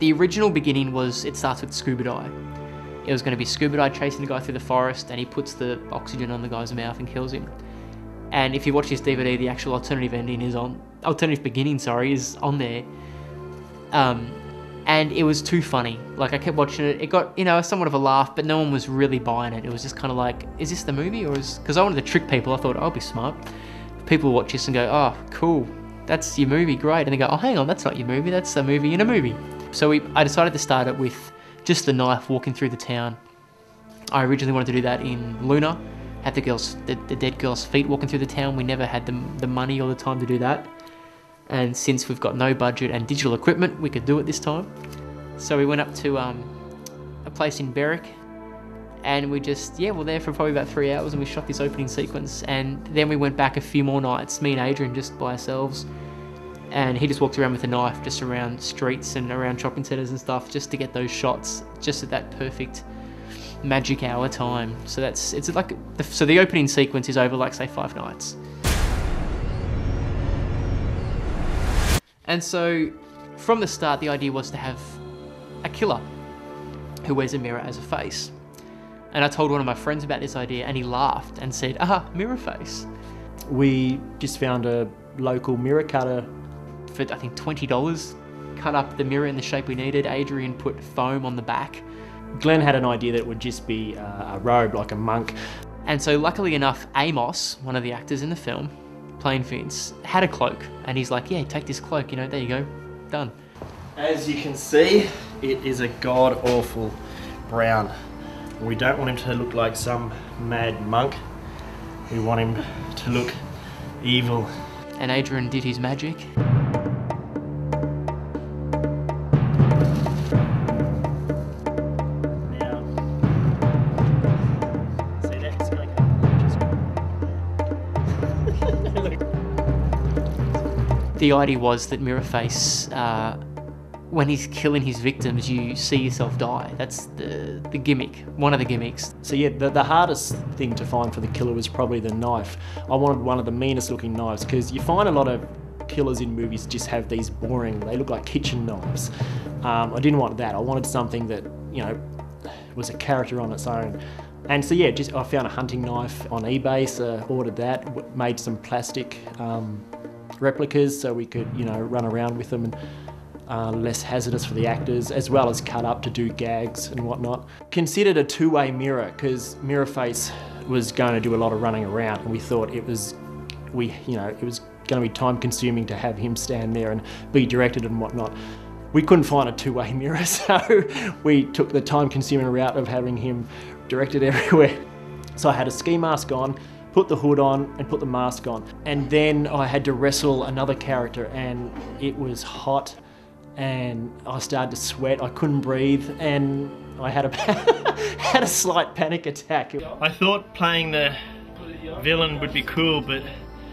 The original beginning was, it starts with scuba dive. It was going to be scuba dive chasing the guy through the forest, and he puts the oxygen on the guy's mouth and kills him. And if you watch this DVD, the actual alternative ending is on, alternative beginning, sorry, is on there. And it was too funny. Like, I kept watching it. It got, you know, somewhat of a laugh, but no one was really buying it. It was just kind of like, is this the movie? Or is, because I wanted to trick people. I thought, I'll be smart. People watch this and go, oh, cool. That's your movie, great. And they go, oh, hang on, that's not your movie. That's a movie in a movie. So I decided to start it with just the knife walking through the town. I originally wanted to do that in Luna. Had the dead girl's feet walking through the town. We never had the money or the time to do that. And since we've got no budget and digital equipment, we could do it this time. So we went up to a place in Berwick, and we just, yeah, we're there for probably about 3 hours, and we shot this opening sequence. And then we went back a few more nights, me and Adrian, just by ourselves. And he just walked around with a knife just around streets and around shopping centres and stuff, just to get those shots, just at that perfect magic hour time. So it's like, so the opening sequence is over like, say, 5 nights. And so from the start, the idea was to have a killer who wears a mirror as a face. And I told one of my friends about this idea, and he laughed and said, ah, mirror face. We just found a local mirror cutter for, I think, $20, cut up the mirror in the shape we needed. Adrian put foam on the back. Glenn had an idea that it would just be a robe, like a monk. And so luckily enough, Amos, one of the actors in the film, playing Vince, had a cloak. And he's like, yeah, take this cloak, you know, there you go, done. As you can see, it is a god-awful brown. We don't want him to look like some mad monk. We want him to look evil. And Adrian did his magic. The idea was that Mirrorface, when he's killing his victims, you see yourself die. That's the gimmick, one of the gimmicks. So yeah, the hardest thing to find for the killer was probably the knife. I wanted one of the meanest looking knives, because you find a lot of killers in movies just have these boring, they look like kitchen knives. I didn't want that. I wanted something that, you know, was a character on its own. And so yeah, I found a hunting knife on eBay, so ordered that, made some plastic replicas so we could, you know, run around with them, and less hazardous for the actors, as well as cut up to do gags and whatnot. Considered a two-way mirror, because Mirrorface was going to do a lot of running around, and we thought it was going to be time-consuming to have him stand there and be directed and whatnot. We couldn't find a two-way mirror, so we took the time-consuming route of having him directed everywhere. So I had a ski mask on, put the hood on and put the mask on. And then I had to wrestle another character, and it was hot and I started to sweat, I couldn't breathe, and I had a slight panic attack. I thought playing the villain would be cool, but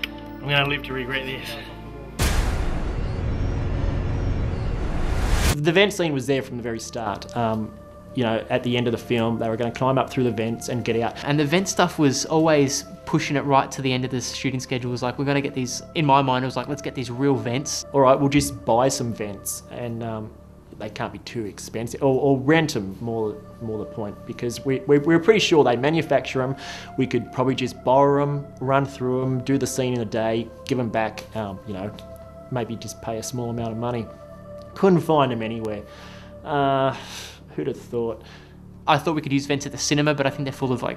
I'm gonna live to regret this. The vent scene was there from the very start. You know, at the end of the film, they were going to climb up through the vents and get out. And the vent stuff was always pushing it right to the end of the shooting schedule. It was like, we're going to get these, in my mind, it was like, let's get these real vents. All right, we'll just buy some vents, and they can't be too expensive, or rent them, more the point, because we're pretty sure they manufacture them. We could probably just borrow them, run through them, do the scene in a day, give them back, you know, maybe just pay a small amount of money. Couldn't find them anywhere. Who'd have thought? I thought we could use vents at the cinema, but I think they're full of like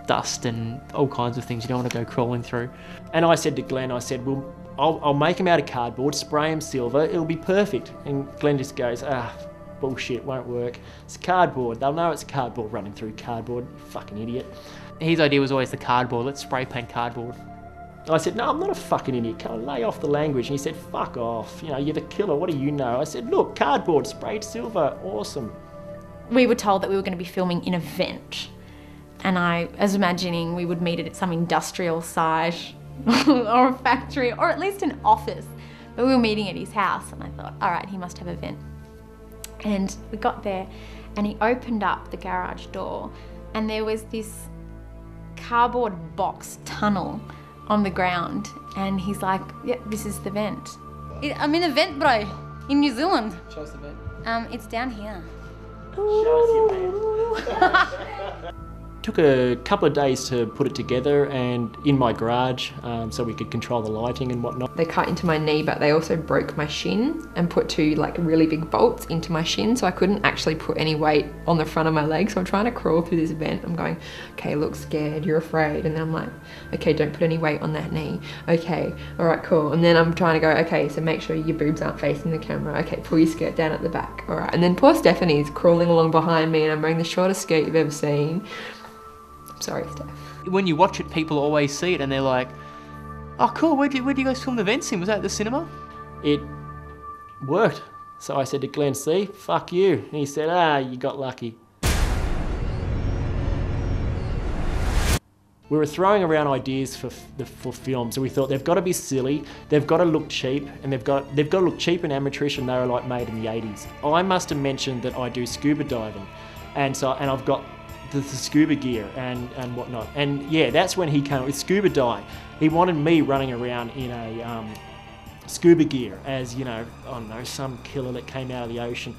dust and all kinds of things you don't want to go crawling through. And I said to Glenn, I said, well, I'll make them out of cardboard, spray them silver, it'll be perfect. And Glenn just goes, ah, bullshit, won't work. It's cardboard, they'll know it's cardboard running through cardboard, fucking idiot. His idea was always the cardboard, let's spray paint cardboard. I said, no, I'm not a fucking idiot, can I lay off the language? And he said, fuck off, you know, you're the killer, what do you know? I said, look, cardboard, sprayed silver, awesome. We were told that we were going to be filming in a vent, and I was imagining we would meet at some industrial site or a factory, or at least an office. But we were meeting at his house, and I thought, all right, he must have a vent. And we got there, and he opened up the garage door, and there was this cardboard box tunnel on the ground, and he's like, yeah, this is the vent. I'm in a vent, bro. In New Zealand. Show us the vent. It's down here. Took a couple of days to put it together and in my garage so we could control the lighting and whatnot. They cut into my knee, but they also broke my shin and put 2 like really big bolts into my shin, so I couldn't actually put any weight on the front of my leg. So I'm trying to crawl through this vent. I'm going, okay, look scared, you're afraid. And then I'm like, okay, don't put any weight on that knee. Okay, all right, cool. And then I'm trying to go, okay, so make sure your boobs aren't facing the camera. Okay, pull your skirt down at the back. All right. And then poor Stephanie's crawling along behind me and I'm wearing the shortest skirt you've ever seen. Sorry, Steph. When you watch it, people always see it and they're like, oh cool, where'd you guys film the vents in? Was that at the cinema? It worked. So I said to Glenn, see, fuck you. And he said, you got lucky. We were throwing around ideas for films, and we thought they've got to be silly, they've got to look cheap, and they've got to look cheap and amateurish, and they were like made in the 80s. I must have mentioned that I do scuba diving, and I've got the scuba gear and whatnot. And yeah, that's when he came up with scuba dive. He wanted me running around in a scuba gear as, you know, I don't know, some killer that came out of the ocean.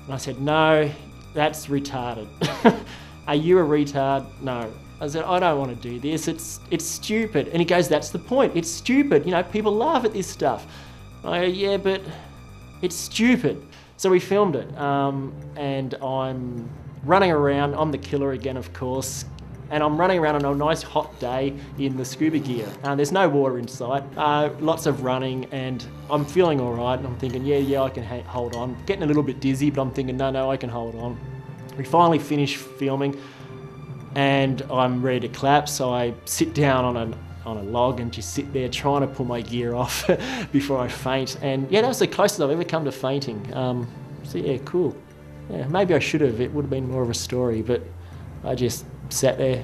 And I said, no, that's retarded. Are you a retard? No. I said, I don't want to do this. It's stupid. And he goes, that's the point. It's stupid. You know, people laugh at this stuff. I go, yeah, but it's stupid. So we filmed it, and I'm running around. I'm the killer again, of course. And I'm running around on a nice hot day in the scuba gear. There's no water in sight, lots of running, and I'm feeling all right. And I'm thinking, yeah, I can hold on. Getting a little bit dizzy, but I'm thinking, no, I can hold on. We finally finish filming, and I'm ready to clap. So I sit down on a log and just sit there trying to pull my gear off before I faint. And yeah, that was the closest I've ever come to fainting. So yeah, cool. Yeah, maybe I should have. It would have been more of a story, but I just sat there.